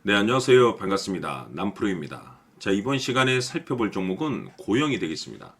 네, 안녕하세요. 반갑습니다. 남프로입니다. 자, 이번 시간에 살펴볼 종목은 고영이 되겠습니다.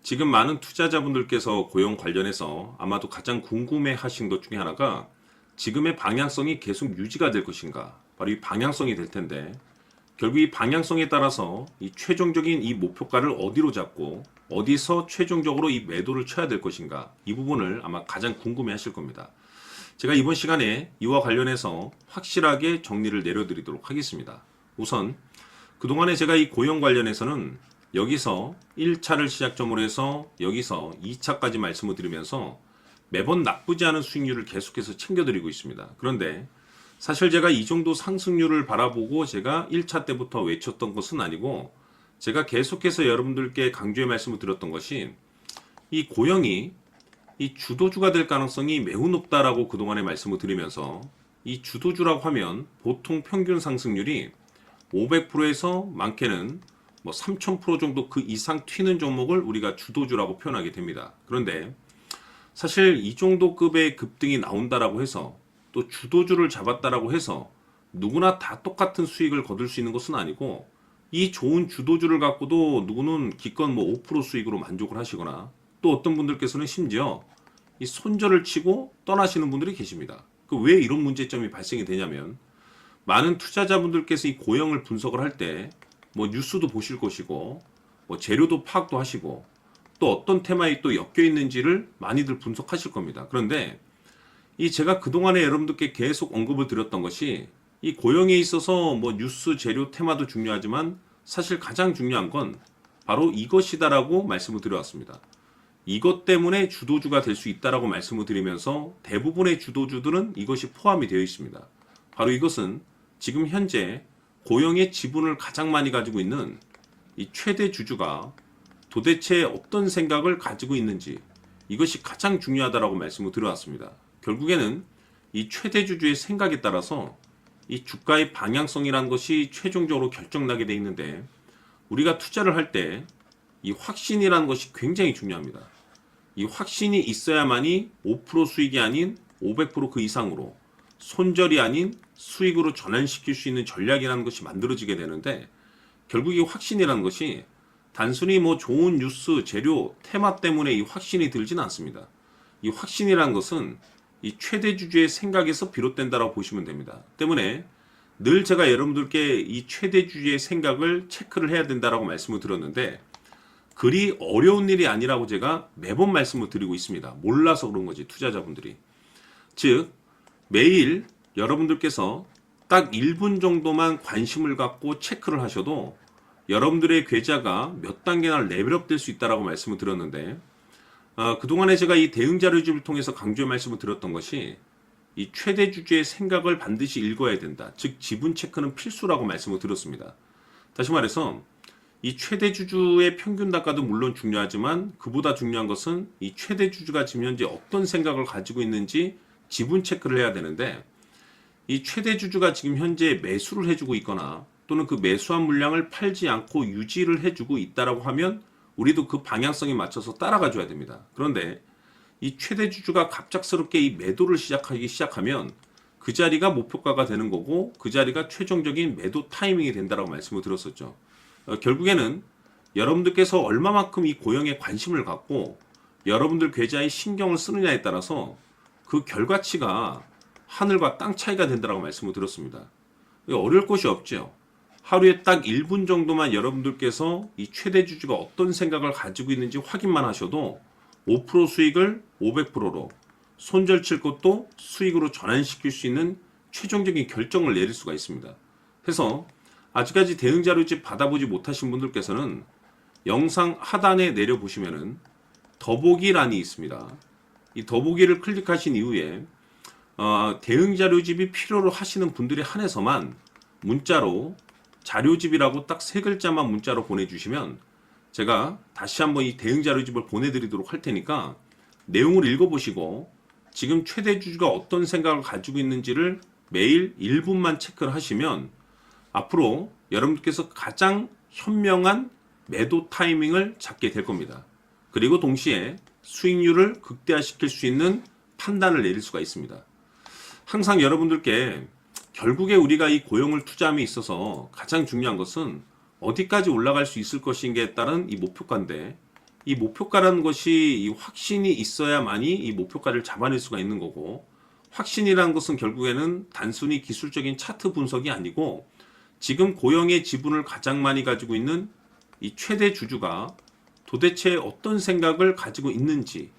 지금 많은 투자자분들께서 고영 관련해서 아마도 가장 궁금해 하신 것 중에 하나가 지금의 방향성이 계속 유지가 될 것인가? 바로 이 방향성이 될 텐데, 결국 이 방향성에 따라서 이 최종적인 이 목표가를 어디로 잡고 어디서 최종적으로 이 매도를 쳐야 될 것인가? 이 부분을 아마 가장 궁금해 하실 겁니다. 제가 이번 시간에 이와 관련해서 확실하게 정리를 내려드리도록 하겠습니다. 우선 그동안에 제가 이 고용 관련해서는 여기서 1차를 시작점으로 해서 여기서 2차까지 말씀을 드리면서 매번 나쁘지 않은 수익률을 계속해서 챙겨드리고 있습니다. 그런데 사실 제가 이 정도 상승률을 바라보고 제가 1차 때부터 외쳤던 것은 아니고, 제가 계속해서 여러분들께 강조의 말씀을 드렸던 것이 이 고용이 이 주도주가 될 가능성이 매우 높다라고 그동안에 말씀을 드리면서, 이 주도주라고 하면 보통 평균 상승률이 500%에서 많게는 뭐 3000% 정도 그 이상 튀는 종목을 우리가 주도주라고 표현하게 됩니다. 그런데 사실 이 정도 급의 급등이 나온다라고 해서 또 주도주를 잡았다라고 해서 누구나 다 똑같은 수익을 거둘 수 있는 것은 아니고, 이 좋은 주도주를 갖고도 누구는 기껏 뭐 5% 수익으로 만족을 하시거나, 또 어떤 분들께서는 심지어 이 손절을 치고 떠나시는 분들이 계십니다. 그 왜 이런 문제점이 발생이 되냐면, 많은 투자자분들께서 이 고영을 분석을 할 때 뭐 뉴스도 보실 것이고 뭐 재료도 파악도 하시고 또 어떤 테마에 또 엮여 있는지를 많이들 분석하실 겁니다. 그런데 이 제가 그동안에 여러분들께 계속 언급을 드렸던 것이, 이 고영에 있어서 뭐 뉴스 재료 테마도 중요하지만 사실 가장 중요한 건 바로 이것이다라고 말씀을 드려왔습니다. 이것 때문에 주도주가 될 수 있다라고 말씀을 드리면서 대부분의 주도주들은 이것이 포함이 되어 있습니다. 바로 이것은 지금 현재 고영의 지분을 가장 많이 가지고 있는 이 최대 주주가 도대체 어떤 생각을 가지고 있는지, 이것이 가장 중요하다라고 말씀을 드려왔습니다. 결국에는 이 최대 주주의 생각에 따라서 이 주가의 방향성이라는 것이 최종적으로 결정나게 돼 있는데, 우리가 투자를 할 때 이 확신이라는 것이 굉장히 중요합니다. 이 확신이 있어야만이 5% 수익이 아닌 500%그 이상으로, 손절이 아닌 수익으로 전환시킬 수 있는 전략이라는 것이 만들어지게 되는데, 결국 이 확신이라는 것이 단순히 뭐 좋은 뉴스, 재료, 테마 때문에 이 확신이 들지는 않습니다. 이 확신이라는 것은 이 최대 주주의 생각에서 비롯된다고 보시면 됩니다. 때문에 늘 제가 여러분들께 이 최대 주주의 생각을 체크를 해야 된다라고 말씀을 드렸는데, 그리 어려운 일이 아니라고 제가 매번 말씀을 드리고 있습니다. 몰라서 그런 거지, 투자자분들이. 즉 매일 여러분들께서 딱 1분 정도만 관심을 갖고 체크를 하셔도 여러분들의 계좌가 몇 단계나 레벨업 될 수 있다라고 말씀을 드렸는데, 그동안에 제가 이 대응 자료집을 통해서 강조의 말씀을 드렸던 것이, 이 최대 주주의 생각을 반드시 읽어야 된다. 즉 지분 체크는 필수라고 말씀을 드렸습니다. 다시 말해서 이 최대 주주의 평균 단가도 물론 중요하지만, 그보다 중요한 것은 이 최대 주주가 지금 현재 어떤 생각을 가지고 있는지 지분 체크를 해야 되는데, 이 최대 주주가 지금 현재 매수를 해주고 있거나 또는 그 매수한 물량을 팔지 않고 유지를 해주고 있다라고 하면 우리도 그 방향성에 맞춰서 따라가 줘야 됩니다. 그런데 이 최대 주주가 갑작스럽게 이 매도를 시작하면 그 자리가 목표가가 되는 거고, 그 자리가 최종적인 매도 타이밍이 된다라고 말씀을 드렸었죠. 결국에는 여러분들께서 얼마만큼 이 고영에 관심을 갖고 여러분들 계좌에 신경을 쓰느냐에 따라서 그 결과치가 하늘과 땅 차이가 된다라고 말씀을 드렸습니다. 어려울 것이 없죠. 하루에 딱 1분 정도만 여러분들께서 이 최대 주주가 어떤 생각을 가지고 있는지 확인만 하셔도 5% 수익을 500%로, 손절 칠 것도 수익으로 전환시킬 수 있는 최종적인 결정을 내릴 수가 있습니다. 그래서 아직까지 대응 자료집 받아보지 못하신 분들께서는 영상 하단에 내려보시면은 더보기란이 있습니다. 이 더보기를 클릭하신 이후에 대응 자료집이 필요로 하시는 분들에 한해서만 문자로 자료집이라고 딱 3글자만 문자로 보내주시면 제가 다시 한번 이 대응 자료집을 보내드리도록 할 테니까 내용을 읽어보시고 지금 최대 주주가 어떤 생각을 가지고 있는지를 매일 1분만 체크를 하시면 앞으로 여러분들께서 가장 현명한 매도 타이밍을 잡게 될 겁니다. 그리고 동시에 수익률을 극대화시킬 수 있는 판단을 내릴 수가 있습니다. 항상 여러분들께 결국에 우리가 이 고용을 투자함에 있어서 가장 중요한 것은 어디까지 올라갈 수 있을 것인가에 따른 이 목표가인데, 이 목표가라는 것이 이 확신이 있어야만이 이 목표가를 잡아낼 수가 있는 거고, 확신이라는 것은 결국에는 단순히 기술적인 차트 분석이 아니고 지금 고용의 지분을 가장 많이 가지고 있는 이 최대 주주가 도대체 어떤 생각을 가지고 있는지,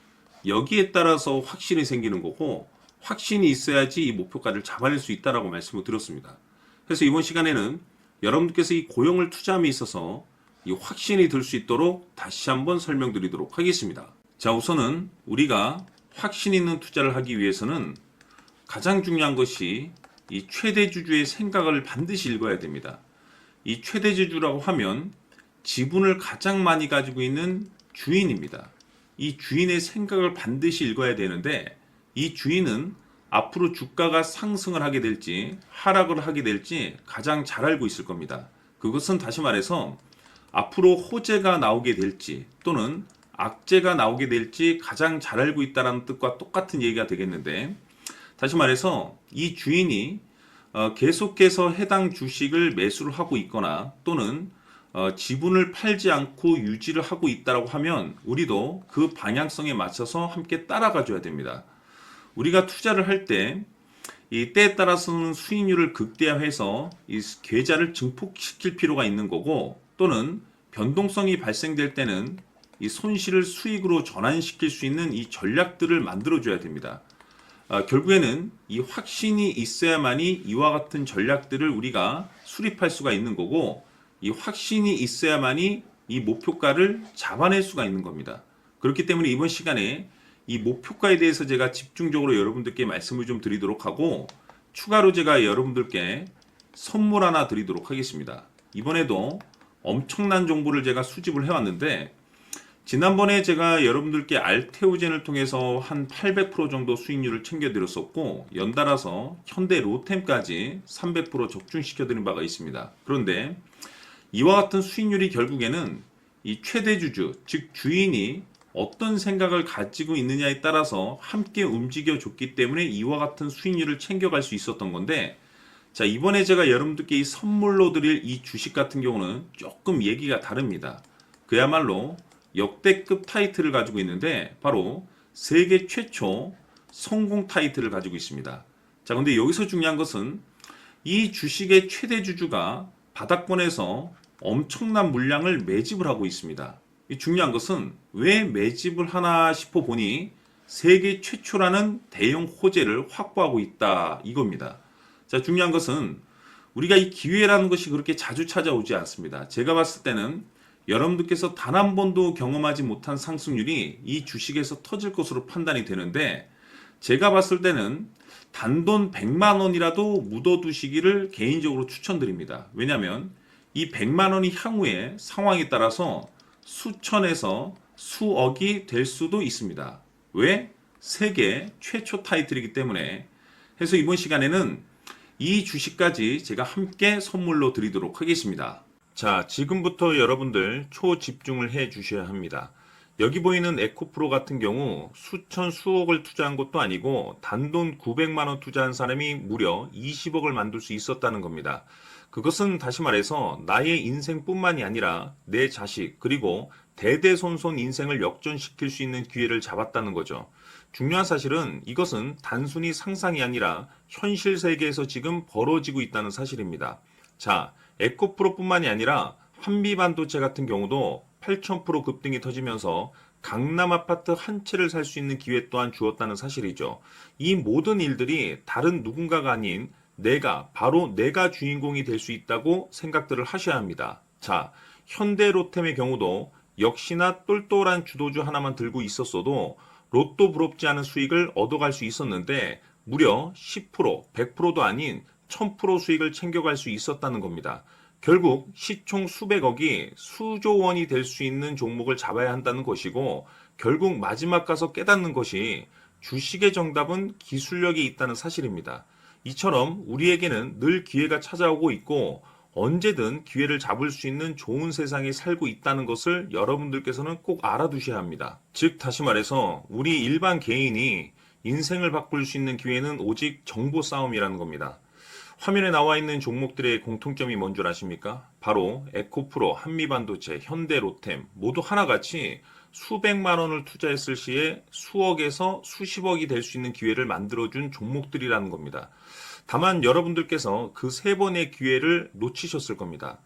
여기에 따라서 확신이 생기는 거고, 확신이 있어야지 이 목표가를 잡아낼 수 있다라고 말씀을 드렸습니다. 그래서 이번 시간에는 여러분들께서 이 고용을 투자함에 있어서 이 확신이 들 수 있도록 다시 한번 설명드리도록 하겠습니다. 자, 우선은 우리가 확신 있는 투자를 하기 위해서는 가장 중요한 것이 이 최대 주주의 생각을 반드시 읽어야 됩니다. 이 최대 주주라고 하면 지분을 가장 많이 가지고 있는 주인입니다. 이 주인의 생각을 반드시 읽어야 되는데, 이 주인은 앞으로 주가가 상승을 하게 될지 하락을 하게 될지 가장 잘 알고 있을 겁니다. 그것은 다시 말해서 앞으로 호재가 나오게 될지 또는 악재가 나오게 될지 가장 잘 알고 있다는 뜻과 똑같은 얘기가 되겠는데, 다시 말해서 이 주인이 계속해서 해당 주식을 매수를 하고 있거나 또는 지분을 팔지 않고 유지를 하고 있다고 하면 우리도 그 방향성에 맞춰서 함께 따라가 줘야 됩니다. 우리가 투자를 할 때 이 때에 따라서는 수익률을 극대화해서 이 계좌를 증폭시킬 필요가 있는 거고, 또는 변동성이 발생될 때는 이 손실을 수익으로 전환시킬 수 있는 이 전략들을 만들어 줘야 됩니다. 결국에는 이 확신이 있어야만이 이와 같은 전략들을 우리가 수립할 수가 있는 거고, 이 확신이 있어야만이 이 목표가를 잡아낼 수가 있는 겁니다. 그렇기 때문에 이번 시간에 이 목표가에 대해서 제가 집중적으로 여러분들께 말씀을 좀 드리도록 하고, 추가로 제가 여러분들께 선물 하나 드리도록 하겠습니다. 이번에도 엄청난 정보를 제가 수집을 해왔는데, 지난번에 제가 여러분들께 알테오젠을 통해서 한 800% 정도 수익률을 챙겨드렸었고, 연달아서 현대 로템까지 300% 적중시켜드린 바가 있습니다. 그런데 이와 같은 수익률이 결국에는 이 최대 주주, 즉 주인이 어떤 생각을 가지고 있느냐에 따라서 함께 움직여 줬기 때문에 이와 같은 수익률을 챙겨갈 수 있었던 건데, 자, 이번에 제가 여러분들께 이 선물로 드릴 이 주식 같은 경우는 조금 얘기가 다릅니다. 그야말로 역대급 타이틀을 가지고 있는데 바로 세계 최초 성공 타이틀을 가지고 있습니다. 자, 근데 여기서 중요한 것은 이 주식의 최대 주주가 바닥권에서 엄청난 물량을 매집을 하고 있습니다. 이 중요한 것은 왜 매집을 하나 싶어 보니 세계 최초라는 대형 호재를 확보하고 있다, 이겁니다. 자, 중요한 것은 우리가 이 기회라는 것이 그렇게 자주 찾아오지 않습니다. 제가 봤을 때는 여러분들께서 단 한 번도 경험하지 못한 상승률이 이 주식에서 터질 것으로 판단이 되는데, 제가 봤을 때는 단돈 100만 원이라도 묻어두시기를 개인적으로 추천드립니다. 왜냐하면 이 100만 원이 향후에 상황에 따라서 수천에서 수억이 될 수도 있습니다. 왜? 세계 최초 타이틀이기 때문에. 해서 이번 시간에는 이 주식까지 제가 함께 선물로 드리도록 하겠습니다. 자, 지금부터 여러분들 초집중을 해 주셔야 합니다. 여기 보이는 에코프로 같은 경우 수천 수억을 투자한 것도 아니고 단돈 900만 원 투자한 사람이 무려 20억을 만들 수 있었다는 겁니다. 그것은 다시 말해서 나의 인생뿐만이 아니라 내 자식 그리고 대대손손 인생을 역전시킬 수 있는 기회를 잡았다는 거죠. 중요한 사실은 이것은 단순히 상상이 아니라 현실 세계에서 지금 벌어지고 있다는 사실입니다. 자, 에코프로뿐만이 아니라 한미반도체 같은 경우도 8000% 급등이 터지면서 강남 아파트 한 채를 살 수 있는 기회 또한 주었다는 사실이죠. 이 모든 일들이 다른 누군가가 아닌 바로 내가 주인공이 될 수 있다고 생각들을 하셔야 합니다. 자, 현대로템의 경우도 역시나 똘똘한 주도주 하나만 들고 있었어도 로또 부럽지 않은 수익을 얻어갈 수 있었는데 무려 10%, 100%도 아닌 1000% 수익을 챙겨갈 수 있었다는 겁니다. 결국 시총 수백억이 수조 원이 될 수 있는 종목을 잡아야 한다는 것이고, 결국 마지막 가서 깨닫는 것이 주식의 정답은 기술력이 있다는 사실입니다. 이처럼 우리에게는 늘 기회가 찾아오고 있고 언제든 기회를 잡을 수 있는 좋은 세상에 살고 있다는 것을 여러분들께서는 꼭 알아두셔야 합니다. 즉 다시 말해서 우리 일반 개인이 인생을 바꿀 수 있는 기회는 오직 정보 싸움이라는 겁니다. 화면에 나와 있는 종목들의 공통점이 뭔 줄 아십니까? 바로 에코프로, 한미반도체, 현대로템 모두 하나같이 수백만 원을 투자했을 시에 수억에서 수십억이 될 수 있는 기회를 만들어준 종목들이라는 겁니다. 다만 여러분들께서 그 세 번의 기회를 놓치셨을 겁니다.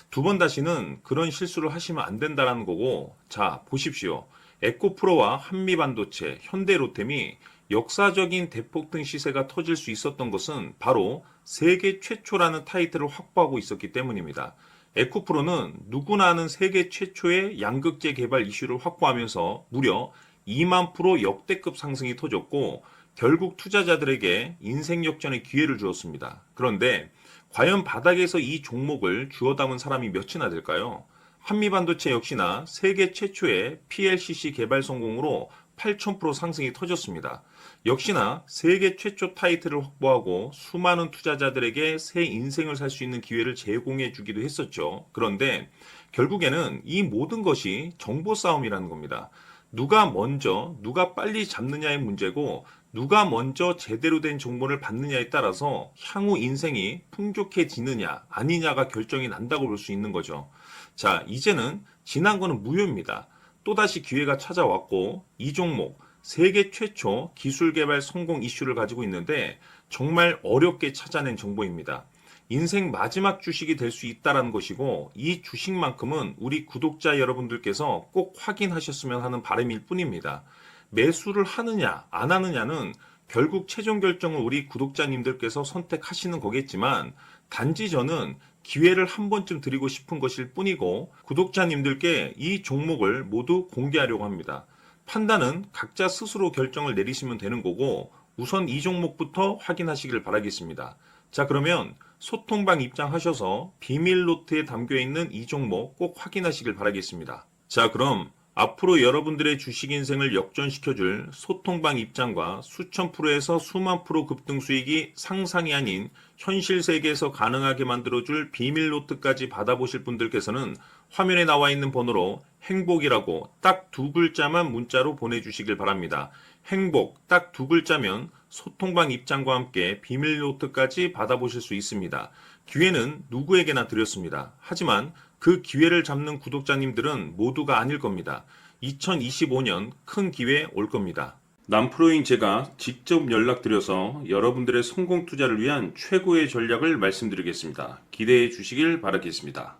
두 번 다시는 그런 실수를 하시면 안 된다는 거고, 자, 보십시오. 에코프로와 한미반도체, 현대로템이 역사적인 대폭등 시세가 터질 수 있었던 것은 바로 세계 최초라는 타이틀을 확보하고 있었기 때문입니다. 에코프로는 누구나 아는 세계 최초의 양극재 개발 이슈를 확보하면서 무려 2만 프로 역대급 상승이 터졌고 결국 투자자들에게 인생 역전의 기회를 주었습니다. 그런데 과연 바닥에서 이 종목을 주워 담은 사람이 몇이나 될까요? 한미반도체 역시나 세계 최초의 PLCC 개발 성공으로 8,000% 상승이 터졌습니다. 역시나 세계 최초 타이틀을 확보하고 수많은 투자자들에게 새 인생을 살 수 있는 기회를 제공해 주기도 했었죠. 그런데 결국에는 이 모든 것이 정보 싸움이라는 겁니다. 누가 먼저, 누가 빨리 잡느냐의 문제고 누가 먼저 제대로 된 정보를 받느냐에 따라서 향후 인생이 풍족해지느냐 아니냐가 결정이 난다고 볼 수 있는 거죠. 자, 이제는 지난 거는 무효입니다. 또다시 기회가 찾아왔고 이 종목 세계 최초 기술 개발 성공 이슈를 가지고 있는데 정말 어렵게 찾아낸 정보입니다. 인생 마지막 주식이 될 수 있다는 것이고 이 주식만큼은 우리 구독자 여러분들께서 꼭 확인하셨으면 하는 바람일 뿐입니다. 매수를 하느냐 안 하느냐는 결국 최종 결정을 우리 구독자님들께서 선택하시는 거겠지만 단지 저는 기회를 한 번쯤 드리고 싶은 것일 뿐이고 구독자님들께 이 종목을 모두 공개하려고 합니다. 판단은 각자 스스로 결정을 내리시면 되는 거고 우선 이 종목부터 확인하시길 바라겠습니다. 자, 그러면 소통방 입장하셔서 비밀 노트에 담겨 있는 이 종목 꼭 확인하시길 바라겠습니다. 자, 그럼 앞으로 여러분들의 주식 인생을 역전시켜줄 소통방 입장과 수천 프로에서 수만 프로 급등 수익이 상상이 아닌 현실 세계에서 가능하게 만들어줄 비밀 노트까지 받아보실 분들께서는 화면에 나와 있는 번호로 행복이라고 딱 두 글자만 문자로 보내주시길 바랍니다. 행복 딱 두 글자면 소통방 입장과 함께 비밀 노트까지 받아보실 수 있습니다. 기회는 누구에게나 드렸습니다. 하지만 그 기회를 잡는 구독자님들은 모두가 아닐 겁니다. 2025년 큰 기회 올 겁니다. 남프로인 제가 직접 연락드려서 여러분들의 성공 투자를 위한 최고의 전략을 말씀드리겠습니다. 기대해 주시길 바라겠습니다.